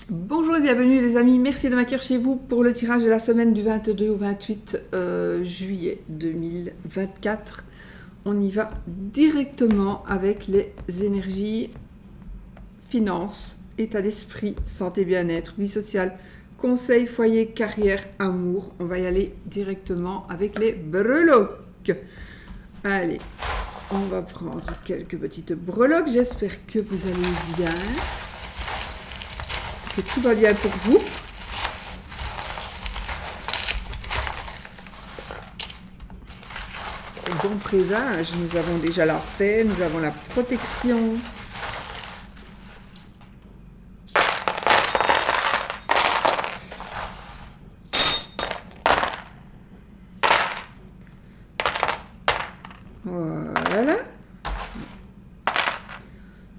Bonjour et bienvenue les amis, merci de m'accueillir chez vous pour le tirage de la semaine du 22 au 28 juillet 2024. On y va directement avec les énergies, finances, état d'esprit, santé, bien-être, vie sociale, conseil, foyer, carrière, amour. On va y aller directement avec les breloques. Allez, on va prendre quelques petites breloques, j'espère que vous allez bien. Que tout va bien pour vous. Bon présage, nous avons déjà la paix, nous avons la protection. Voilà.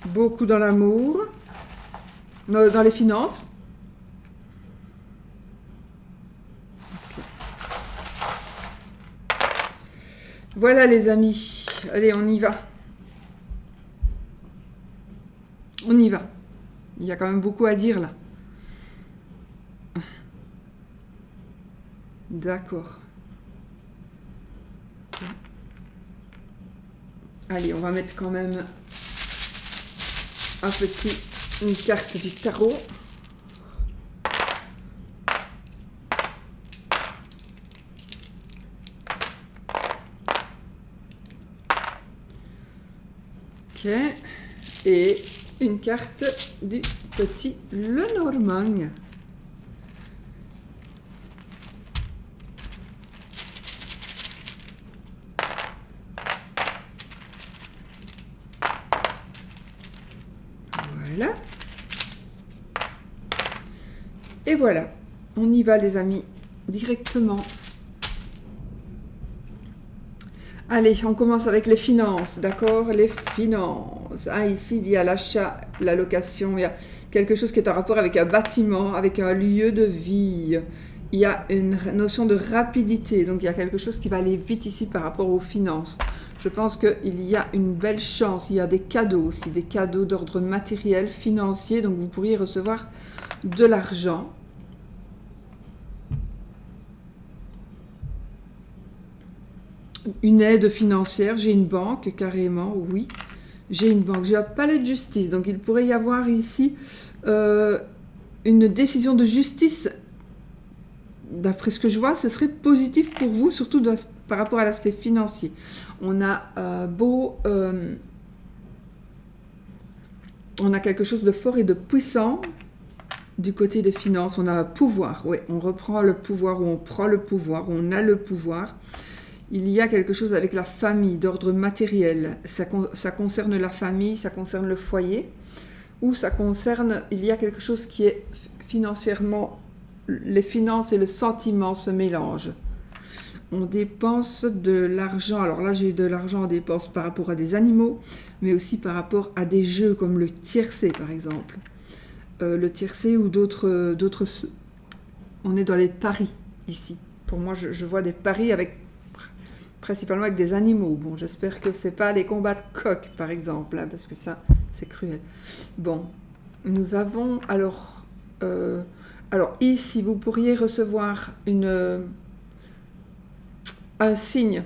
Beaucoup dans l'amour. Dans les finances. Okay. Voilà les amis. Allez, on y va. On y va. Il y a quand même beaucoup à dire là. D'accord. Okay. Allez, on va mettre quand même une carte du tarot. Ok. Et une carte du petit Lenormand. Voilà. Et voilà. On y va les amis, directement. Allez, on commence avec les finances, d'accord? Les finances. Ah, ici, il y a l'achat, la location, il y a quelque chose qui est en rapport avec un bâtiment, avec un lieu de vie. Il y a une notion de rapidité, donc il y a quelque chose qui va aller vite ici par rapport aux finances. Je pense qu'il y a une belle chance, il y a des cadeaux aussi, des cadeaux d'ordre matériel, financier, donc vous pourriez recevoir de l'argent. Une aide financière, j'ai une banque carrément, oui. J'ai une banque, j'ai un palais de justice, donc il pourrait y avoir ici une décision de justice. D'après ce que je vois, ce serait positif pour vous, surtout par rapport à l'aspect financier. On a on a quelque chose de fort et de puissant du côté des finances. On a un pouvoir, oui, on reprend le pouvoir, ou on prend le pouvoir, on a le pouvoir. Il y a quelque chose avec la famille, d'ordre matériel. Ça concerne la famille, ça concerne le foyer, ou ça concerne, il y a quelque chose qui est financièrement, les finances et le sentiment se mélangent. On dépense de l'argent, alors là j'ai de l'argent en dépense par rapport à des animaux, mais aussi par rapport à des jeux comme le tiercé par exemple. Le tiercé ou d'autres, on est dans les paris ici. Pour moi je vois des paris principalement avec des animaux. Bon, j'espère que c'est pas les combats de coqs, par exemple, hein, parce que ça, c'est cruel. Bon, nous avons alors ici, vous pourriez recevoir un signe.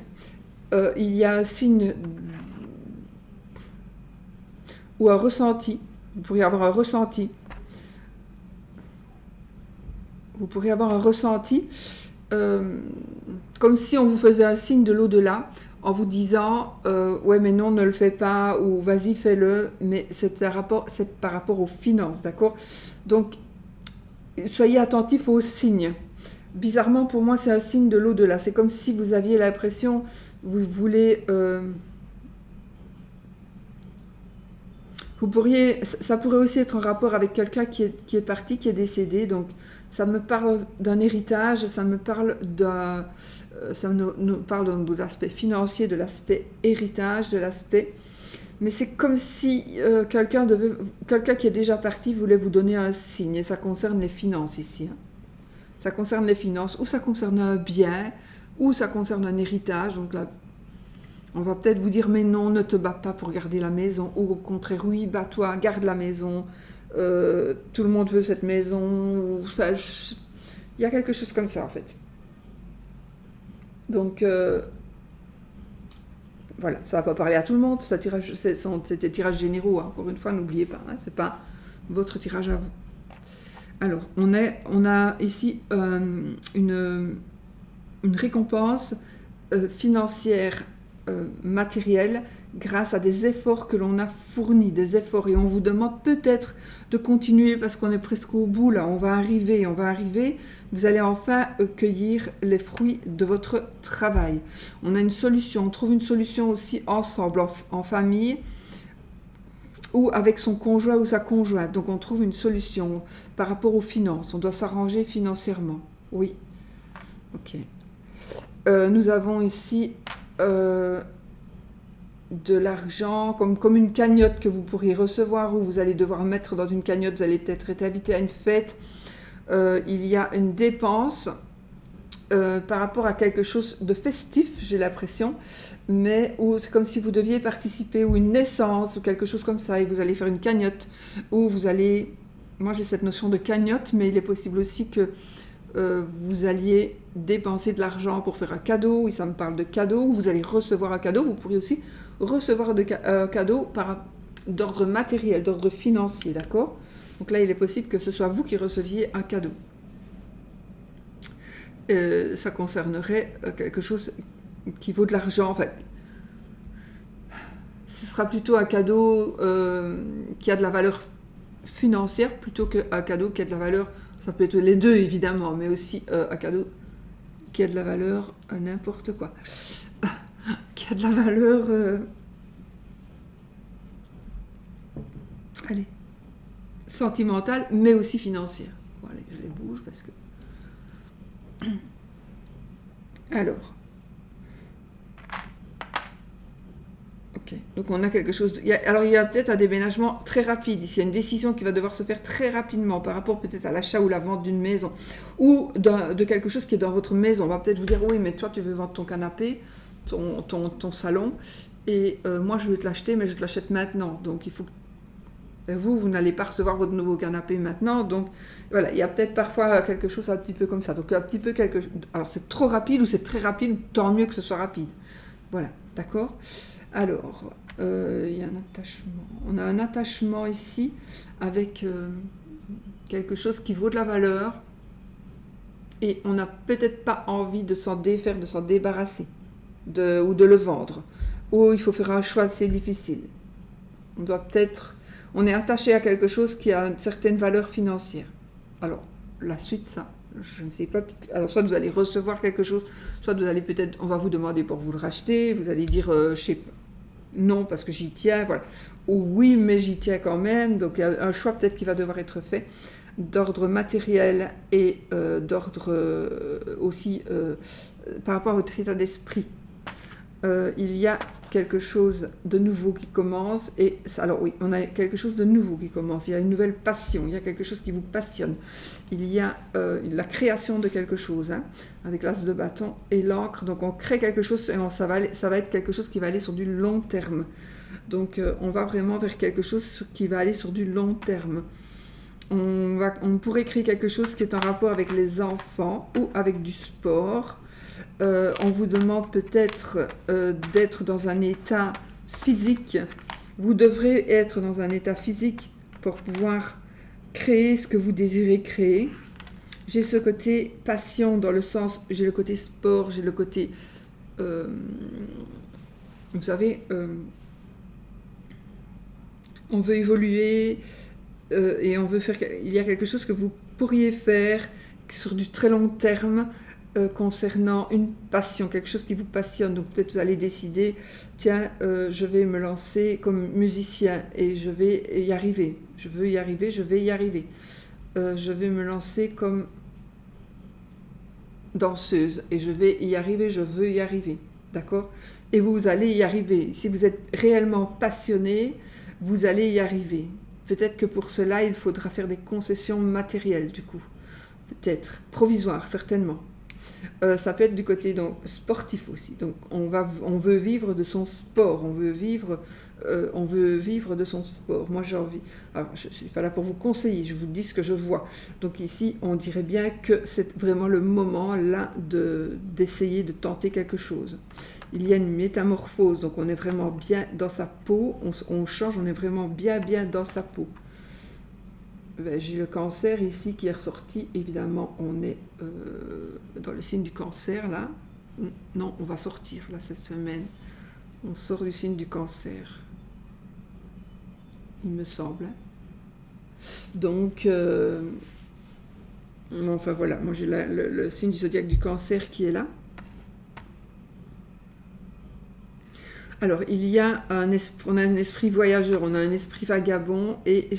Il y a un signe ou un ressenti. Vous pourriez avoir un ressenti. Vous pourriez avoir un ressenti. Comme si on vous faisait un signe de l'au-delà en vous disant ouais mais non ne le fais pas ou vas-y fais-le, mais c'est par rapport aux finances, d'accord? Donc soyez attentifs aux signes. Bizarrement pour moi c'est un signe de l'au-delà, c'est comme si vous aviez l'impression vous voulez ça pourrait aussi être en rapport avec quelqu'un qui est parti, qui est décédé, donc ça me parle d'un héritage, ça me parle ça nous parle de l'aspect financier, de l'aspect héritage, de l'aspect... Mais c'est comme si quelqu'un qui est déjà parti voulait vous donner un signe, et ça concerne les finances ici. Hein. Ça concerne les finances, ou ça concerne un bien, ou ça concerne un héritage, donc là, on va peut-être vous dire mais non, ne te bats pas pour garder la maison, ou au contraire oui, bats-toi, garde la maison, tout le monde veut cette maison, enfin, il y a quelque chose comme ça en fait. Donc voilà, ça va pas parler à tout le monde, c'est des tirages généraux, hein. Encore une fois, n'oubliez pas, hein, c'est pas votre tirage à vous. Alors, on a ici une récompense financière, matérielle, grâce à des efforts que l'on a fournis, des efforts, et on vous demande peut-être de continuer parce qu'on est presque au bout là, on va arriver, vous allez enfin cueillir les fruits de votre travail. On a une solution, on trouve une solution aussi ensemble, en famille, ou avec son conjoint ou sa conjointe. Donc on trouve une solution par rapport aux finances, on doit s'arranger financièrement. Oui, ok. Nous avons ici de l'argent, comme une cagnotte que vous pourriez recevoir, ou vous allez devoir mettre dans une cagnotte, vous allez peut-être être invité à une fête. Il y a une dépense par rapport à quelque chose de festif, j'ai l'impression, mais où c'est comme si vous deviez participer, ou une naissance, ou quelque chose comme ça, et vous allez faire une cagnotte, ou vous allez... Moi j'ai cette notion de cagnotte, mais il est possible aussi que vous alliez dépenser de l'argent pour faire un cadeau, oui ça me parle de cadeau, vous allez recevoir un cadeau, vous pourriez aussi recevoir un cadeau d'ordre matériel, d'ordre financier, d'accord? Donc là il est possible que ce soit vous qui receviez un cadeau. Ça concernerait quelque chose qui vaut de l'argent, en fait. Ce sera plutôt un cadeau qui a de la valeur financière plutôt qu'un cadeau qui a de la valeur, ça peut être les deux évidemment, mais aussi un cadeau qui a de la valeur n'importe quoi, qui a de la valeur allez, sentimentale, mais aussi financière. Bon, allez, je les bouge parce que... Alors... Ok, donc on a quelque chose... il y a peut-être un déménagement très rapide. Ici, il y a une décision qui va devoir se faire très rapidement par rapport peut-être à l'achat ou la vente d'une maison. Ou de quelque chose qui est dans votre maison. On va peut-être vous dire, oui, mais toi, tu veux vendre ton canapé, ton salon, et moi, je veux te l'acheter, mais je te l'achète maintenant. Donc, il faut que... Vous n'allez pas recevoir votre nouveau canapé maintenant. Donc, voilà, il y a peut-être parfois quelque chose un petit peu comme ça. Donc, un petit peu quelque... Alors, c'est trop rapide ou c'est très rapide, tant mieux que ce soit rapide. Voilà, d'accord ? Alors, il y a un attachement. On a un attachement ici avec quelque chose qui vaut de la valeur et on n'a peut-être pas envie de s'en défaire, de s'en débarrasser ou de le vendre. Ou il faut faire un choix assez difficile. On est attaché à quelque chose qui a une certaine valeur financière. Alors, la suite, ça, je ne sais pas. Alors, soit vous allez recevoir quelque chose, soit vous allez peut-être, on va vous demander pour vous le racheter, vous allez dire, je sais pas. Non, parce que j'y tiens, voilà. Ou oui, mais j'y tiens quand même. Donc, il y a un choix peut-être qui va devoir être fait d'ordre matériel et d'ordre aussi par rapport à votre état d'esprit. Il y a quelque chose de nouveau qui commence. Alors oui, on a quelque chose de nouveau qui commence. Il y a une nouvelle passion. Il y a quelque chose qui vous passionne. Il y a la création de quelque chose, hein, avec l'as de bâton et l'encre. Donc on crée quelque chose et ça va être quelque chose qui va aller sur du long terme. Donc on va vraiment vers quelque chose qui va aller sur du long terme. On pourrait créer quelque chose qui est en rapport avec les enfants ou avec du sport. On vous demande peut-être d'être dans un état physique. Vous devrez être dans un état physique pour pouvoir créer ce que vous désirez créer. J'ai ce côté passion dans le sens, j'ai le côté sport, j'ai le côté... vous savez, on veut évoluer et on veut faire... Il y a quelque chose que vous pourriez faire sur du très long terme concernant une passion, quelque chose qui vous passionne. Donc peut-être vous allez décider, tiens, je vais me lancer comme musicien et je vais y arriver. Je veux y arriver, je vais y arriver. Je vais me lancer comme danseuse et je vais y arriver, je veux y arriver. D'accord ? Et vous allez y arriver. Si vous êtes réellement passionné, vous allez y arriver. Peut-être que pour cela, il faudra faire des concessions matérielles, du coup. Peut-être. Provisoires, certainement. Ça peut être du côté donc, sportif aussi. Donc, on veut vivre de son sport. On veut vivre on veut vivre de son sport. Moi, j'ai envie... Alors, je ne suis pas là pour vous conseiller, je vous dis ce que je vois. Donc ici, on dirait bien que c'est vraiment le moment, là, d'essayer de tenter quelque chose. Il y a une métamorphose, donc on est vraiment bien dans sa peau, on change, on est vraiment bien dans sa peau. Ben, j'ai le cancer ici qui est ressorti, évidemment, on est dans le signe du cancer, là. Non, on va sortir, là, cette semaine. On sort du signe du cancer, il me semble. Donc, enfin voilà, moi j'ai le signe du zodiaque du cancer qui est là. Alors, on a un esprit voyageur, on a un esprit vagabond,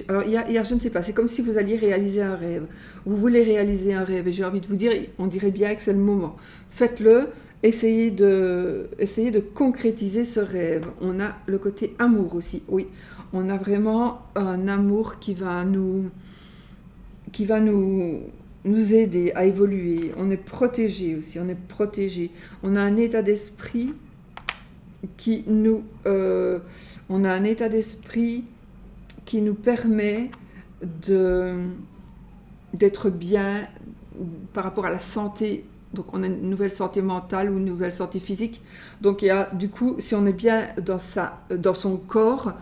alors il y a, je ne sais pas, c'est comme si vous alliez réaliser un rêve. Vous voulez réaliser un rêve, et j'ai envie de vous dire, on dirait bien que c'est le moment. Faites-le, essayez de concrétiser ce rêve. On a le côté amour aussi, oui. On a vraiment un amour qui va nous aider à évoluer. On est protégé aussi, on est protégé. On a un état d'esprit on a un état d'esprit qui nous permet d'être bien par rapport à la santé. Donc on a une nouvelle santé mentale ou une nouvelle santé physique. Donc il y a, du coup, si on est bien dans son corps,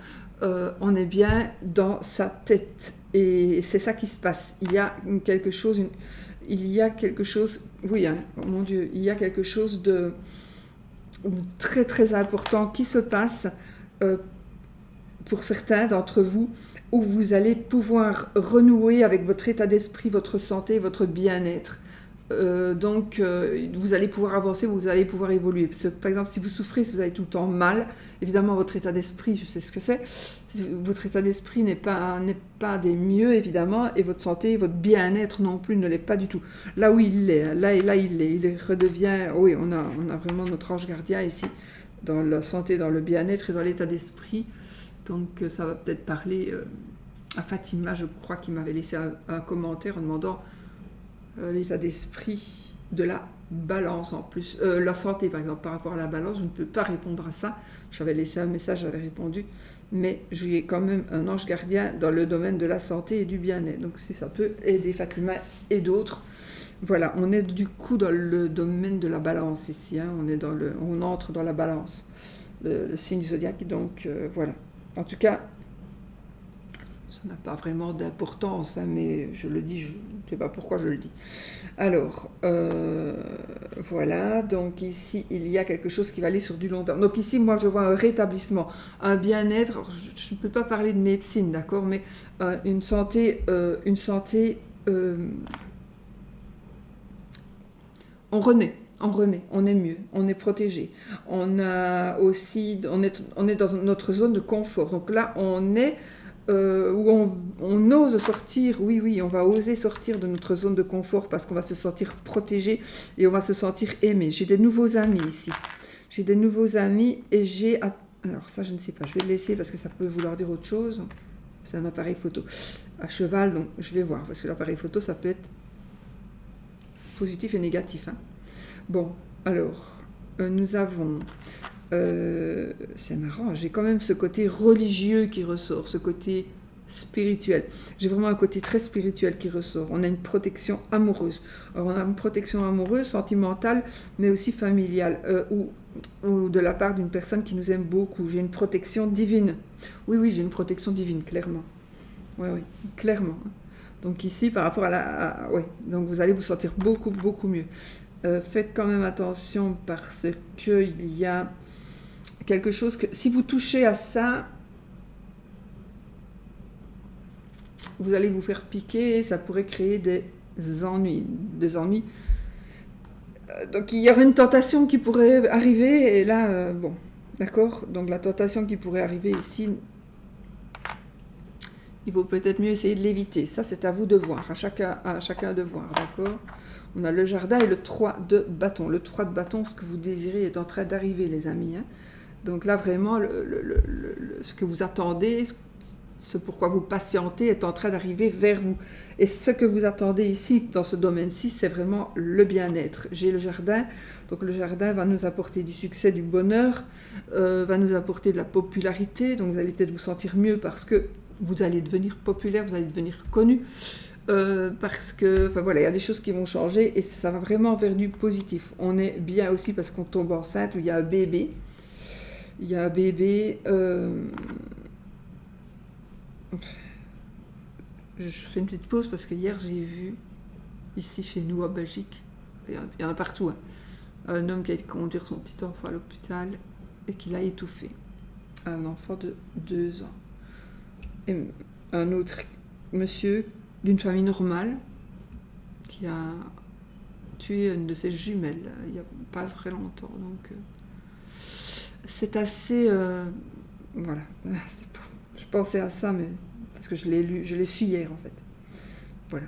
on est bien dans sa tête. Et c'est ça qui se passe. Il y a quelque chose, oui, hein, oh mon Dieu, il y a quelque chose de très très important qui se passe pour certains d'entre vous, où vous allez pouvoir renouer avec votre état d'esprit, votre santé, votre bien-être. Donc vous allez pouvoir avancer, vous allez pouvoir évoluer. Parce que, par exemple, si vous souffrez, si vous avez tout le temps mal, évidemment votre état d'esprit, je sais ce que c'est, votre état d'esprit n'est pas des mieux, évidemment, et votre santé, votre bien-être non plus ne l'est pas du tout. Là où il est, il redevient, oui, on a vraiment notre ange gardien ici, dans la santé, dans le bien-être et dans l'état d'esprit. Donc ça va peut-être parler à Fatima, je crois, qui m'avait laissé un commentaire en demandant l'état d'esprit de la balance en plus. La santé, par exemple, par rapport à la balance, je ne peux pas répondre à ça. J'avais laissé un message, j'avais répondu, mais j'ai quand même un ange gardien dans le domaine de la santé et du bien-être. Donc si ça peut aider Fatima et d'autres. Voilà, on est du coup dans le domaine de la balance ici, hein. On entre dans la balance, le signe du zodiaque, donc voilà. En tout cas, ça n'a pas vraiment d'importance, hein, mais je le dis, je ne sais pas pourquoi je le dis. Alors, voilà, donc ici, il y a quelque chose qui va aller sur du long terme. Donc ici, moi, je vois un rétablissement, un bien-être. Je ne peux pas parler de médecine, d'accord, mais une santé, on renaît, on est mieux, on est protégé. On est dans notre zone de confort. Donc là, on est où on ose sortir, oui, on va oser sortir de notre zone de confort parce qu'on va se sentir protégé et on va se sentir aimé. J'ai des nouveaux amis ici. J'ai des nouveaux amis et alors ça, je ne sais pas, je vais le laisser parce que ça peut vouloir dire autre chose. C'est un appareil photo à cheval, donc je vais voir, parce que l'appareil photo, ça peut être positif et négatif, hein. Bon, alors, nous avons... c'est marrant, j'ai quand même ce côté religieux qui ressort, ce côté spirituel. J'ai vraiment un côté très spirituel qui ressort. On a une protection amoureuse. Alors, on a une protection amoureuse, sentimentale, mais aussi familiale, ou de la part d'une personne qui nous aime beaucoup. J'ai une protection divine. Oui, j'ai une protection divine, clairement. Oui, clairement. Donc ici, par rapport oui, donc vous allez vous sentir beaucoup, beaucoup mieux. Faites quand même attention parce qu'il y a quelque chose que, si vous touchez à ça, vous allez vous faire piquer, ça pourrait créer des ennuis. Donc il y aura une tentation qui pourrait arriver, et là, bon, d'accord, donc la tentation qui pourrait arriver ici, il vaut peut-être mieux essayer de l'éviter. Ça, c'est à vous de voir, à chacun de voir, d'accord. On a le jardin et le 3 de bâton. Le 3 de bâton, ce que vous désirez est en train d'arriver, les amis, hein. Donc là, vraiment, ce que vous attendez, ce pourquoi vous patientez est en train d'arriver vers vous. Et ce que vous attendez ici, dans ce domaine-ci, c'est vraiment le bien-être. J'ai le jardin, donc le jardin va nous apporter du succès, du bonheur, va nous apporter de la popularité, donc vous allez peut-être vous sentir mieux parce que vous allez devenir populaire, vous allez devenir connu, parce que, enfin voilà, il y a des choses qui vont changer et ça va vraiment vers du positif. On est bien aussi parce qu'on tombe enceinte, il y a un bébé. Il y a un bébé... Je fais une petite pause parce que hier j'ai vu, ici chez nous en Belgique, il y en a partout, hein, un homme qui a été conduire son petit enfant à l'hôpital et qui l'a étouffé. Un enfant de 2 ans. Et un autre monsieur d'une famille normale qui a tué une de ses jumelles il n'y a pas très longtemps. Donc c'est assez... voilà. Je pensais à ça, mais parce que je l'ai lu, je l'ai su hier en fait. Voilà.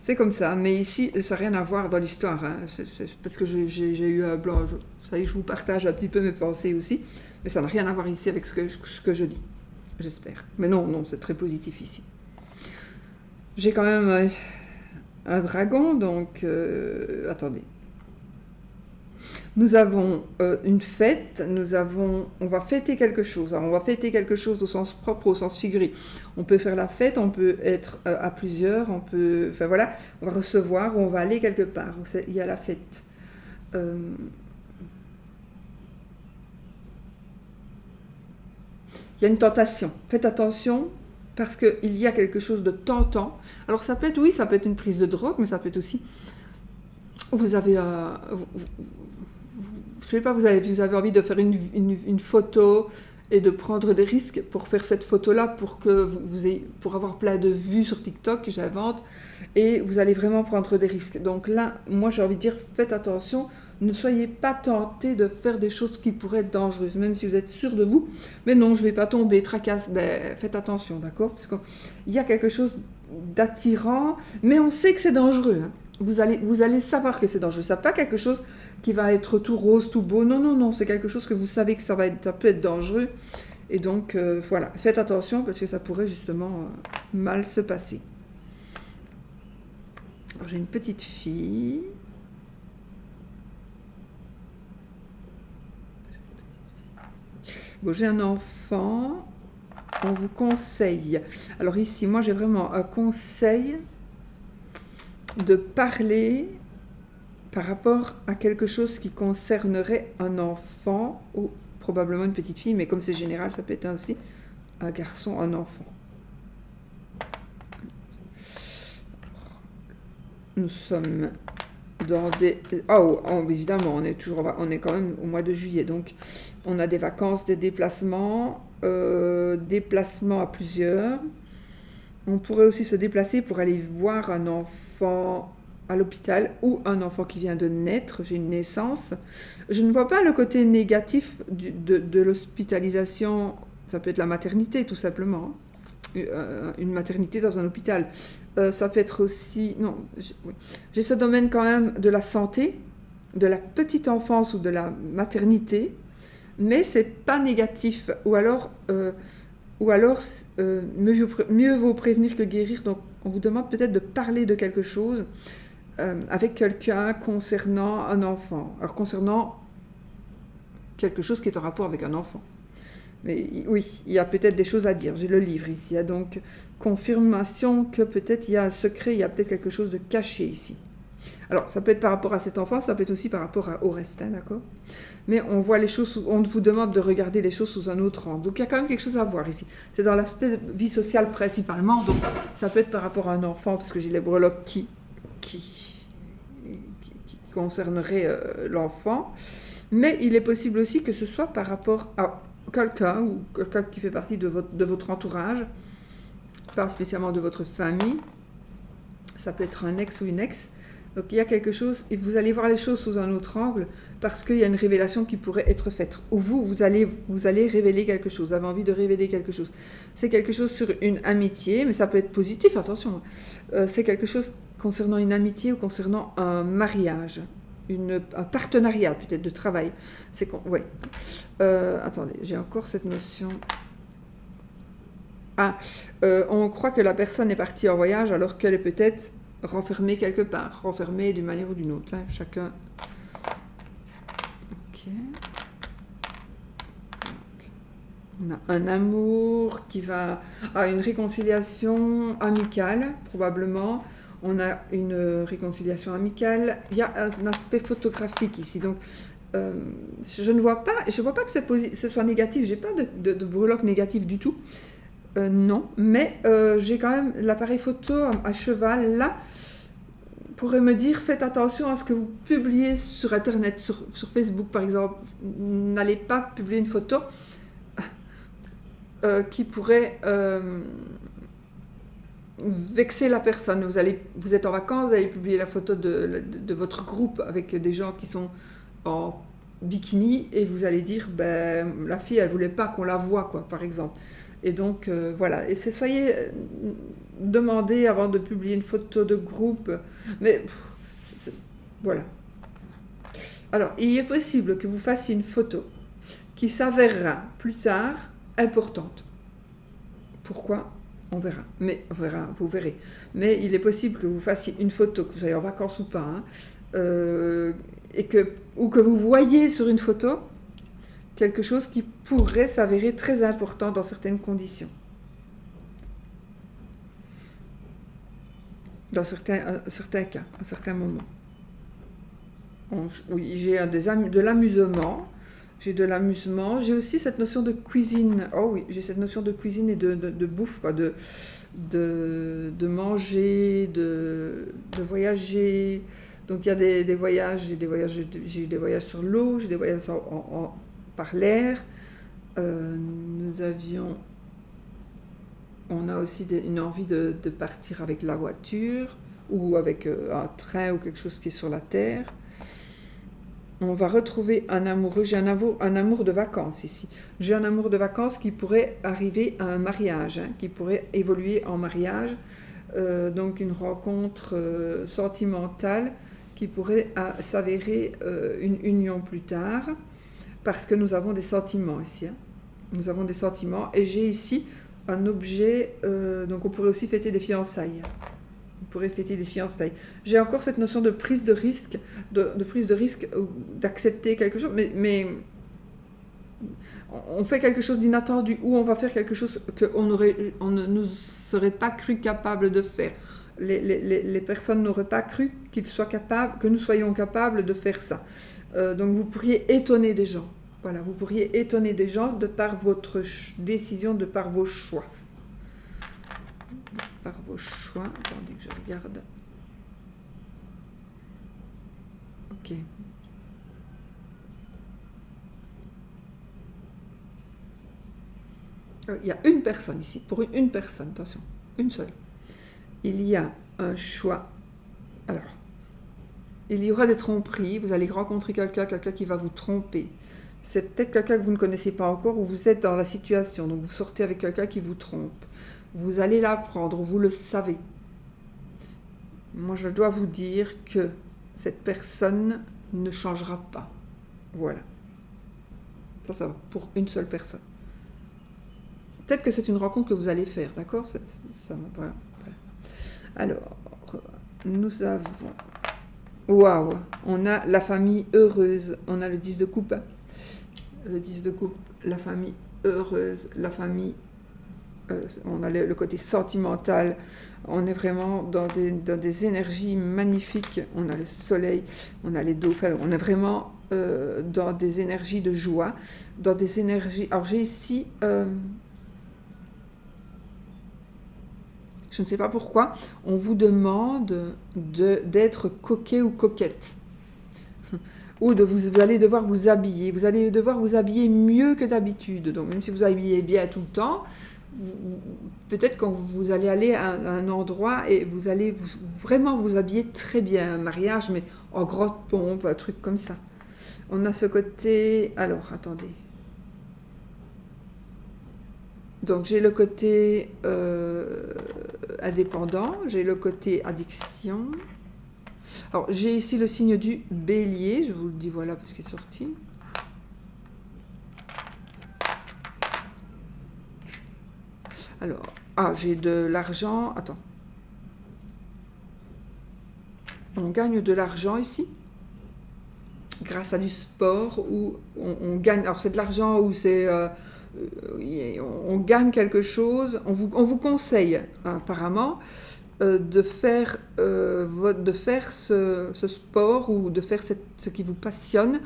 C'est comme ça, mais ici, ça n'a rien à voir dans l'histoire. Hein. C'est parce que j'ai eu un blanc. Ça y est, je vous partage un petit peu mes pensées aussi, mais ça n'a rien à voir ici avec ce que je dis. J'espère. Mais non, c'est très positif ici. J'ai quand même un dragon, donc... attendez. Nous avons une fête, on va fêter quelque chose. Alors, on va fêter quelque chose au sens propre, au sens figuré. On peut faire la fête, on peut être à plusieurs, on peut... Enfin voilà, on va recevoir ou on va aller quelque part. Il y a la fête. Il y a une tentation. Faites attention, parce qu'il y a quelque chose de tentant. Alors ça peut être, oui, ça peut être une prise de drogue, mais ça peut être aussi... Vous avez... je sais pas, vous avez envie de faire une photo et de prendre des risques pour faire cette photo-là pour que pour avoir plein de vues sur TikTok, j'invente, et vous allez vraiment prendre des risques. Donc là, moi j'ai envie de dire, faites attention, ne soyez pas tentés de faire des choses qui pourraient être dangereuses, même si vous êtes sûr de vous. Mais non, je ne vais pas tomber, tracasse, faites attention, d'accord? Parce qu'il y a quelque chose d'attirant, mais on sait que c'est dangereux, hein. Vous allez savoir que c'est dangereux. Ce n'est pas quelque chose qui va être tout rose, tout beau. Non. C'est quelque chose que vous savez que ça peut être dangereux. Et donc, voilà. Faites attention parce que ça pourrait justement mal se passer. J'ai une petite fille. Bon, j'ai un enfant. On vous conseille. Alors ici, moi, j'ai vraiment un conseil de parler par rapport à quelque chose qui concernerait un enfant ou probablement une petite fille, mais comme c'est général, ça peut être aussi un garçon, un enfant. Nous sommes dans des... Oh, évidemment, on est quand même au mois de juillet, donc on a des vacances, des déplacements à plusieurs. On pourrait aussi se déplacer pour aller voir un enfant à l'hôpital ou un enfant qui vient de naître, j'ai une naissance. Je ne vois pas le côté négatif de l'hospitalisation, ça peut être la maternité tout simplement, une maternité dans un hôpital. Ça peut être aussi... Non, j'ai ce domaine quand même de la santé, de la petite enfance ou de la maternité, mais c'est pas négatif. Ou alors mieux vaut prévenir que guérir. Donc, on vous demande peut-être de parler de quelque chose avec quelqu'un concernant un enfant. Alors, concernant quelque chose qui est en rapport avec un enfant. Mais oui, il y a peut-être des choses à dire. J'ai le livre ici. Il y a donc confirmation que peut-être il y a un secret, il y a peut-être quelque chose de caché ici. Alors, ça peut être par rapport à cet enfant, ça peut être aussi par rapport au reste, hein, d'accord? Mais on voit les choses, on vous demande de regarder les choses sous un autre angle. Donc, il y a quand même quelque chose à voir ici. C'est dans l'aspect vie sociale principalement, donc ça peut être par rapport à un enfant, parce que j'ai les breloques qui concerneraient l'enfant. Mais il est possible aussi que ce soit par rapport à quelqu'un, ou quelqu'un qui fait partie de votre entourage, pas spécialement de votre famille. Ça peut être un ex ou une ex. Donc il y a quelque chose, et vous allez voir les choses sous un autre angle, parce qu'il y a une révélation qui pourrait être faite. Ou vous allez révéler quelque chose, vous avez envie de révéler quelque chose. C'est quelque chose sur une amitié, mais ça peut être positif, attention. C'est quelque chose concernant une amitié ou concernant un mariage, un partenariat peut-être de travail. Attendez, j'ai encore cette notion... Ah, on croit que la personne est partie en voyage alors qu'elle est peut-être renfermée quelque part, renfermée d'une manière ou d'une autre, hein, chacun. Ok. On a un amour qui va à une réconciliation amicale, probablement. On a une réconciliation amicale. Il y a un aspect photographique ici. Donc, je ne vois pas, que ce soit négatif. J'ai pas de breloque négative du tout. Non, mais j'ai quand même l'appareil photo à cheval là. Pourrait me dire faites attention à ce que vous publiez sur Internet, sur Facebook par exemple. N'allez pas publier une photo qui pourrait vexer la personne. Vous êtes en vacances, vous allez publier la photo de votre groupe avec des gens qui sont en bikini et vous allez dire ben, la fille elle voulait pas qu'on la voie quoi par exemple. Et donc voilà, et soyez demandez avant de publier une photo de groupe, mais voilà. Alors il est possible que vous fassiez une photo qui s'avérera plus tard importante. Pourquoi? On verra. Mais on verra, vous verrez. Mais il est possible que vous fassiez une photo, que vous soyez en vacances ou pas, hein, ou que vous voyez sur une photo quelque chose qui pourrait s'avérer très important dans certaines conditions. Dans certains cas, à certains moments. Oui, j'ai de l'amusement. J'ai de l'amusement. J'ai aussi cette notion de cuisine. Oh oui, j'ai cette notion de cuisine et de bouffe, quoi, de manger, de voyager. Donc il y a des voyages, j'ai eu des voyages sur l'eau, j'ai des voyages par l'air. On a aussi une envie de partir avec la voiture ou avec un train ou quelque chose qui est sur la terre. On va retrouver un amoureux. J'ai un amour de vacances ici. J'ai un amour de vacances qui pourrait arriver à un mariage, hein, qui pourrait évoluer en mariage. Donc une rencontre sentimentale qui pourrait s'avérer une union plus tard, parce que nous avons des sentiments ici. Hein. Nous avons des sentiments. Et j'ai ici un objet, donc on pourrait aussi fêter des fiançailles. Vous pourrez fêter des fiançailles. J'ai encore cette notion de prise de risque, prise de risque, d'accepter quelque chose, mais on fait quelque chose d'inattendu, ou on va faire quelque chose qu'on ne nous serait pas cru capable de faire. Les personnes n'auraient pas cru que nous soyons capables de faire ça. Donc vous pourriez étonner des gens. Voilà, vous pourriez étonner des gens de par votre décision, de par vos choix. Par vos choix. Attendez que je regarde. Ok. Il y a une personne ici, pour une personne, attention, une seule. Il y a un choix. Alors, il y aura des tromperies, vous allez rencontrer quelqu'un qui va vous tromper. C'est peut-être quelqu'un que vous ne connaissez pas encore, ou vous êtes dans la situation, donc vous sortez avec quelqu'un qui vous trompe. Vous allez l'apprendre, vous le savez. Moi, je dois vous dire que cette personne ne changera pas. Voilà. Ça va, pour une seule personne. Peut-être que c'est une rencontre que vous allez faire, d'accord? Voilà. Alors, nous avons... Waouh! On a la famille heureuse. On a le 10 de coupe. Le 10 de coupe, la famille heureuse, la famille... on a le côté sentimental. On est vraiment dans des énergies magnifiques. On a le soleil, on a les dauphins. On est vraiment dans des énergies de joie, dans des énergies... Alors, j'ai ici... je ne sais pas pourquoi, on vous demande d'être coquet ou coquette. Ou vous allez devoir vous habiller. Vous allez devoir vous habiller mieux que d'habitude. Donc même si vous habillez bien tout le temps, peut-être quand vous allez aller à un endroit et vous allez vraiment vous habiller très bien. Un mariage, mais en grande pompe, un truc comme ça. On a ce côté... Alors, attendez. Donc j'ai le côté indépendant, j'ai le côté addiction. Alors j'ai ici le signe du bélier, je vous le dis voilà parce qu'il est sorti. Alors, j'ai de l'argent. Attends. On gagne de l'argent ici, grâce à du sport, où on gagne. Alors, c'est de l'argent où c'est. On gagne quelque chose. On vous conseille, apparemment, de faire ce sport ou de faire ce qui vous passionne,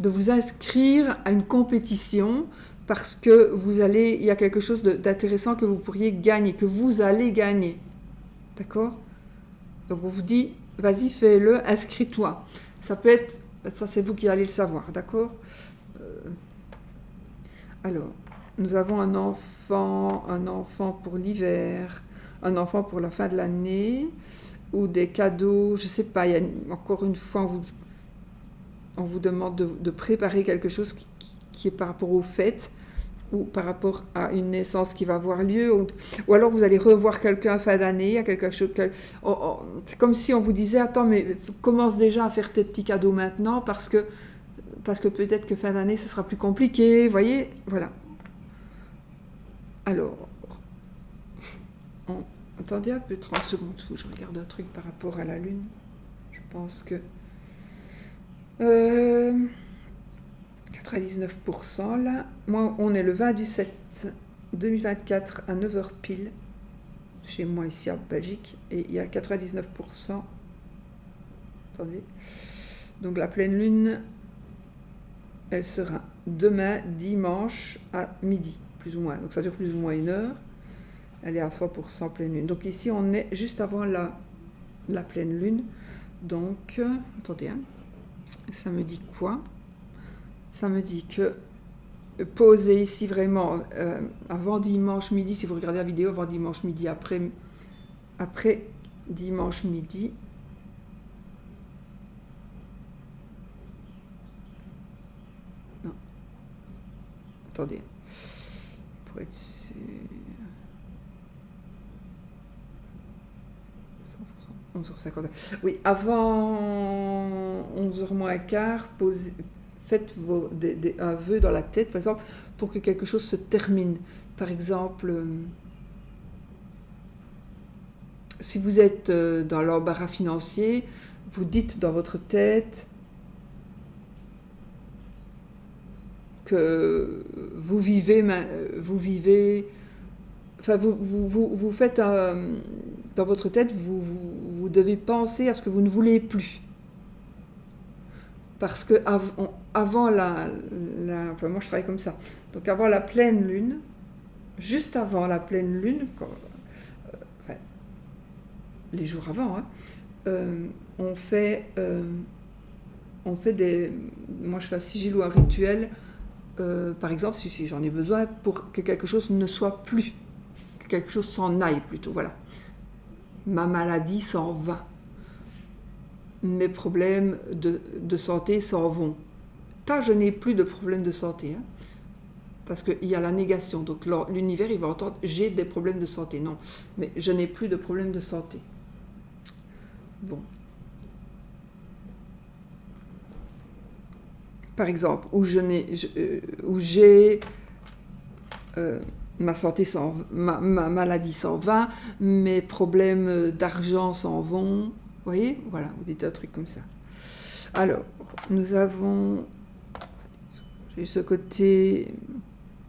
de vous inscrire à une compétition parce que il y a quelque chose d'intéressant que vous pourriez gagner, que vous allez gagner. D'accord? Donc on vous dit, vas-y, fais-le, inscris-toi. Ça peut être, ça c'est vous qui allez le savoir, d'accord? Alors, nous avons un enfant pour l'hiver, un enfant pour la fin de l'année, ou des cadeaux, je sais pas, encore une fois, on vous demande de préparer quelque chose qui est par rapport aux fêtes ou par rapport à une naissance qui va avoir lieu, ou alors vous allez revoir quelqu'un à fin d'année, il y a quelque chose. C'est comme si on vous disait, attends, mais commence déjà à faire tes petits cadeaux maintenant parce que peut-être que fin d'année, ce sera plus compliqué, vous voyez, voilà. Alors, attendez un peu, 30 secondes, il faut que je regarde un truc par rapport à la Lune. Je pense que... 99% là. Moi, on est le 20 du 7 2024 à 9h pile, chez moi ici en Belgique, et il y a 99%. Attendez. Donc la pleine lune, elle sera demain, dimanche, à midi, plus ou moins. Donc ça dure plus ou moins 1 heure. Elle est à 100% pleine lune. Donc ici, on est juste avant la pleine lune. Donc, attendez, ça me dit quoi? Ça me dit que poser ici vraiment avant dimanche midi, si vous regardez la vidéo, avant dimanche midi, après dimanche midi. Non. Attendez. Pour être sûr. 11h50. Oui, avant 11h moins quart, faites un vœu dans la tête, par exemple, pour que quelque chose se termine. Par exemple, si vous êtes dans l'embarras financier, vous dites dans votre tête que vous faites dans votre tête, vous devez penser à ce que vous ne voulez plus. Parce que avant enfin moi je travaille comme ça, donc avant la pleine lune, juste avant la pleine lune, les jours avant, on fait moi je fais un sigil ou un rituel, par exemple, si j'en ai besoin, pour que quelque chose ne soit plus, que quelque chose s'en aille plutôt, voilà. Ma maladie s'en va. Mes problèmes de santé s'en vont. Pas je n'ai plus de problèmes de santé, parce qu'il y a la négation. Donc l'univers, il va entendre j'ai des problèmes de santé. Non, mais je n'ai plus de problèmes de santé. Bon. Par exemple, où j'ai ma santé ma maladie s'en va, mes problèmes d'argent s'en vont. Vous voyez, voilà, vous dites un truc comme ça. Alors, nous avons... J'ai ce côté...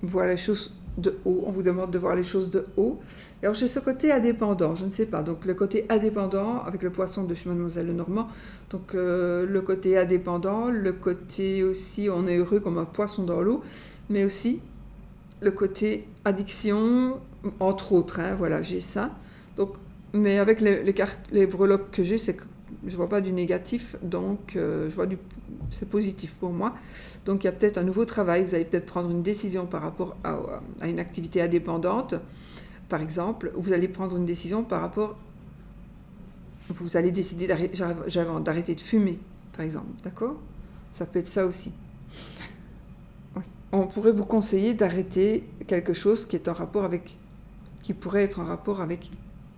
Voir les choses de haut. On vous demande de voir les choses de haut. Et alors, j'ai ce côté indépendant, je ne sais pas. Donc, le côté indépendant, avec le poisson de chez Mademoiselle Lenormand. Donc, le côté indépendant, le côté aussi, on est heureux comme un poisson dans l'eau. Mais aussi, le côté addiction, entre autres. Voilà, j'ai ça. Donc, mais avec les breloques que j'ai, c'est que je ne vois pas du négatif, donc je vois c'est positif pour moi. Donc il y a peut-être un nouveau travail, vous allez peut-être prendre une décision par rapport à une activité indépendante, par exemple. Vous allez prendre une décision par rapport... Vous allez décider d'arrêter de fumer, par exemple, d'accord? Ça peut être ça aussi. Oui. On pourrait vous conseiller d'arrêter quelque chose qui pourrait être en rapport avec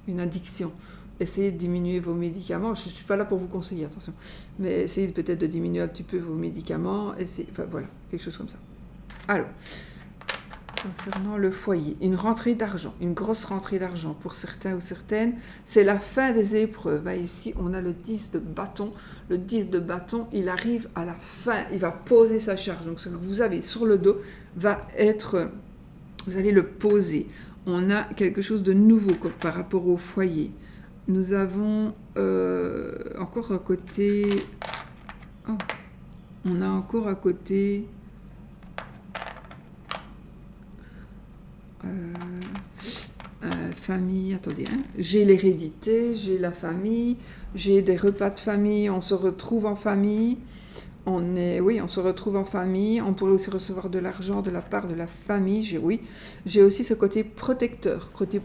une addiction. Essayez de diminuer vos médicaments. Je ne suis pas là pour vous conseiller, attention. Mais essayez peut-être de diminuer un petit peu vos médicaments. Enfin voilà, quelque chose comme ça. Alors, Concernant le foyer, une rentrée d'argent, une grosse rentrée d'argent pour certains ou certaines. C'est la fin des épreuves. Ici, on a le 10 de bâton. Le 10 de bâton, il arrive à la fin. Il va poser sa charge. Donc, ce que vous avez sur le dos va être... Vous allez le poser. On a quelque chose de nouveau par rapport au foyer. Nous avons encore à côté... Oh, on a encore à côté... famille, attendez, hein. J'ai l'hérédité, j'ai la famille, j'ai des repas de famille, on se retrouve en famille, oui, on se retrouve en famille, on pourrait aussi recevoir de l'argent de la part de la famille, oui, j'ai aussi ce côté protecteur, côté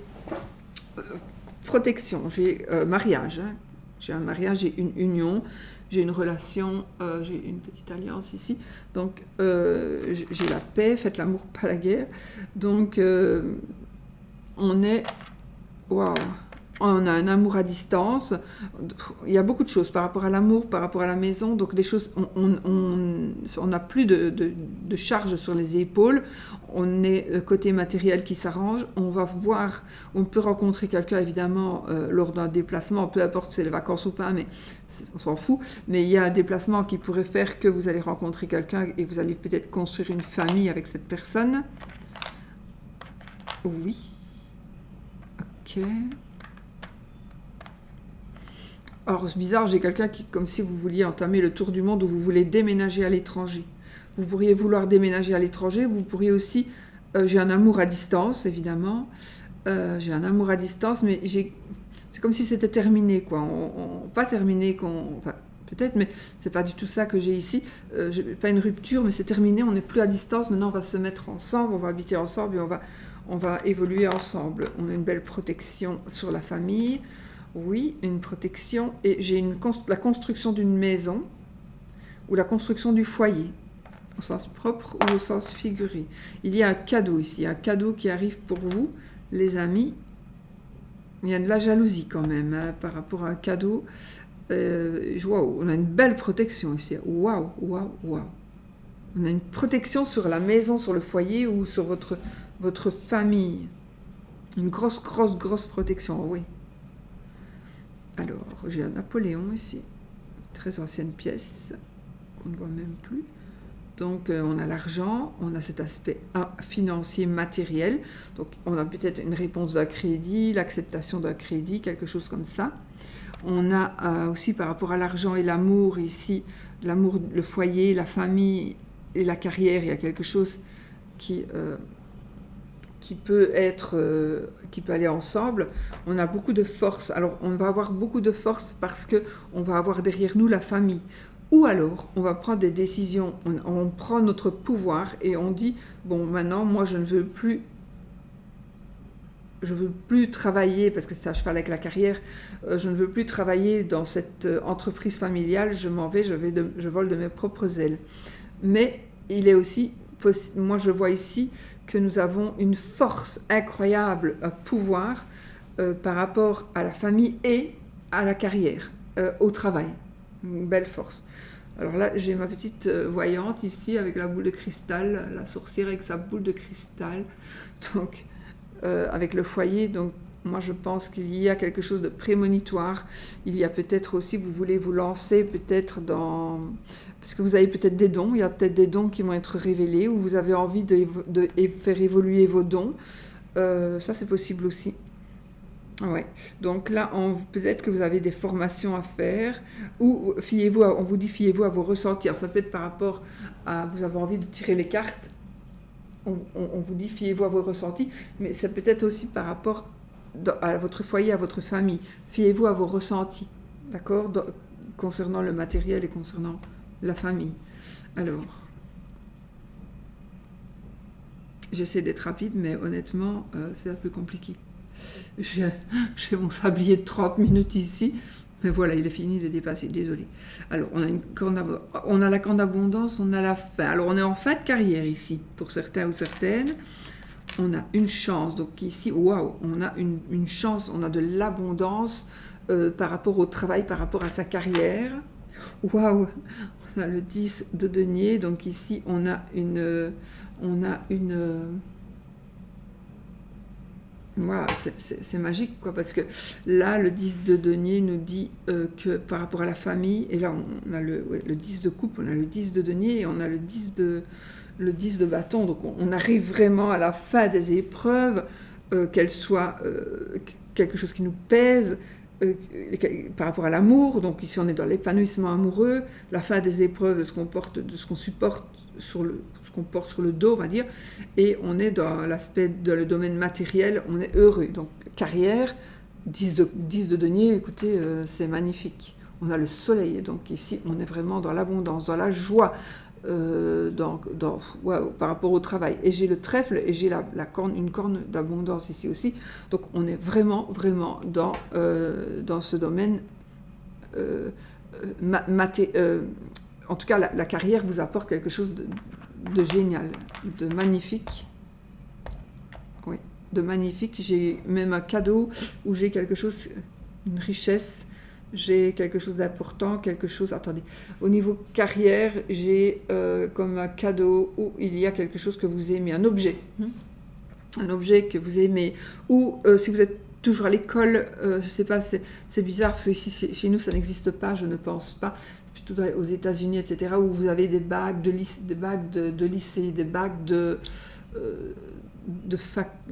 protection, j'ai mariage, hein. J'ai un mariage, j'ai une union, j'ai une relation, j'ai une petite alliance ici, donc j'ai la paix, faites l'amour, pas la guerre, donc on est, waouh, on a un amour à distance, il y a beaucoup de choses par rapport à l'amour, par rapport à la maison, donc des choses, on n'a plus de charge sur les épaules, on est côté matériel qui s'arrange, on va voir, on peut rencontrer quelqu'un évidemment lors d'un déplacement, peu importe si c'est les vacances ou pas, mais on s'en fout, mais il y a un déplacement qui pourrait faire que vous allez rencontrer quelqu'un et vous allez peut-être construire une famille avec cette personne. Oui. Ok. Alors, c'est bizarre, j'ai quelqu'un qui, comme si vous vouliez entamer le tour du monde ou vous voulez déménager à l'étranger. Vous pourriez vouloir déménager à l'étranger, vous pourriez aussi... j'ai un amour à distance, évidemment. J'ai un amour à distance, mais c'est comme si c'était terminé, quoi. Pas terminé, enfin, peut-être, mais c'est pas du tout ça que j'ai ici. J'ai pas une rupture, mais c'est terminé, on n'est plus à distance. Maintenant, on va se mettre ensemble, on va habiter ensemble et on va évoluer ensemble. On a une belle protection sur la famille. Oui, une protection. Et j'ai la construction d'une maison ou la construction du foyer, au sens propre ou au sens figuré. Il y a un cadeau ici, un cadeau qui arrive pour vous, les amis. Il y a de la jalousie quand même hein, par rapport à un cadeau. Waouh, on a une belle protection ici. Waouh, waouh, waouh. On a une protection sur la maison, sur le foyer ou sur votre famille. Une grosse protection, oui. Alors, j'ai un Napoléon ici, très ancienne pièce, qu'on ne voit même plus. Donc, on a l'argent, on a cet aspect financier, matériel. Donc, on a peut-être une réponse d'un crédit, l'acceptation d'un crédit, quelque chose comme ça. On a aussi par rapport à l'argent et l'amour ici, l'amour, le foyer, la famille et la carrière, il y a quelque chose qui peut aller ensemble. On a beaucoup de force. Alors, on va avoir beaucoup de force parce qu'on va avoir derrière nous la famille. Ou alors, on va prendre des décisions, on prend notre pouvoir et on dit, bon, maintenant, moi, je ne veux plus travailler, parce que c'est à cheval avec la carrière, je ne veux plus travailler dans cette entreprise familiale, je m'en vais, je vole de mes propres ailes. Mais il est aussi, moi je vois ici, que nous avons une force incroyable, un pouvoir par rapport à la famille et à la carrière, au travail. Une belle force. Alors là, j'ai ma petite voyante ici avec la boule de cristal, la sorcière avec sa boule de cristal, donc avec le foyer. Donc moi, je pense qu'il y a quelque chose de prémonitoire. Il y a peut-être aussi, vous voulez vous lancer peut-être dans... Parce que vous avez peut-être des dons, il y a peut-être des dons qui vont être révélés, ou vous avez envie de faire évoluer vos dons. Ça, c'est possible aussi. Ouais. Donc là, peut-être que vous avez des formations à faire, ou on vous dit fiez-vous à vos ressentis. Alors, ça peut être par rapport à... Vous avez envie de tirer les cartes, on vous dit fiez-vous à vos ressentis, mais ça peut être aussi par rapport à votre foyer, à votre famille. Fiez-vous à vos ressentis, d'accord, concernant le matériel et concernant la famille. Alors, j'essaie d'être rapide, mais honnêtement, c'est un peu compliqué. J'ai mon sablier de 30 minutes ici, mais voilà, il est fini, il est dépassé, désolé. Alors, on a la corne d'abondance, on a la fin. Alors, on est en fin de carrière ici, pour certains ou certaines. On a une chance, donc ici, waouh, on a une chance, on a de l'abondance par rapport au travail, par rapport à sa carrière. Waouh, on a le 10 de denier, donc ici, on a une Voilà, c'est magique, quoi, parce que là, le 10 de denier nous dit que par rapport à la famille, et là, on a le 10 de coupe, on a le 10 de denier, et on a le 10 de bâton, donc on arrive vraiment à la fin des épreuves, qu'elles soient quelque chose qui nous pèse, par rapport à l'amour, donc ici on est dans l'épanouissement amoureux, la fin des épreuves de ce qu'on porte, de ce qu'on supporte ce qu'on porte sur le dos, on va dire, et on est dans l'aspect dans le domaine matériel, on est heureux. Donc carrière, 10 de denier, écoutez, c'est magnifique. On a le soleil, donc ici on est vraiment dans l'abondance, dans la joie, par rapport au travail. Et j'ai le trèfle et j'ai une corne d'abondance ici aussi. Donc on est vraiment, vraiment dans ce domaine. En tout cas, la carrière vous apporte quelque chose de génial, de magnifique. Oui, de magnifique. J'ai même un cadeau où j'ai quelque chose, une richesse. J'ai quelque chose d'important, quelque chose... Attendez, au niveau carrière, j'ai comme un cadeau où il y a quelque chose que vous aimez, un objet. Un objet que vous aimez. Ou si vous êtes toujours à l'école, je ne sais pas, c'est bizarre, parce que ici, chez nous, ça n'existe pas, je ne pense pas. Plutôt aux États-Unis, etc., où vous avez des bagues de lycée, des bagues de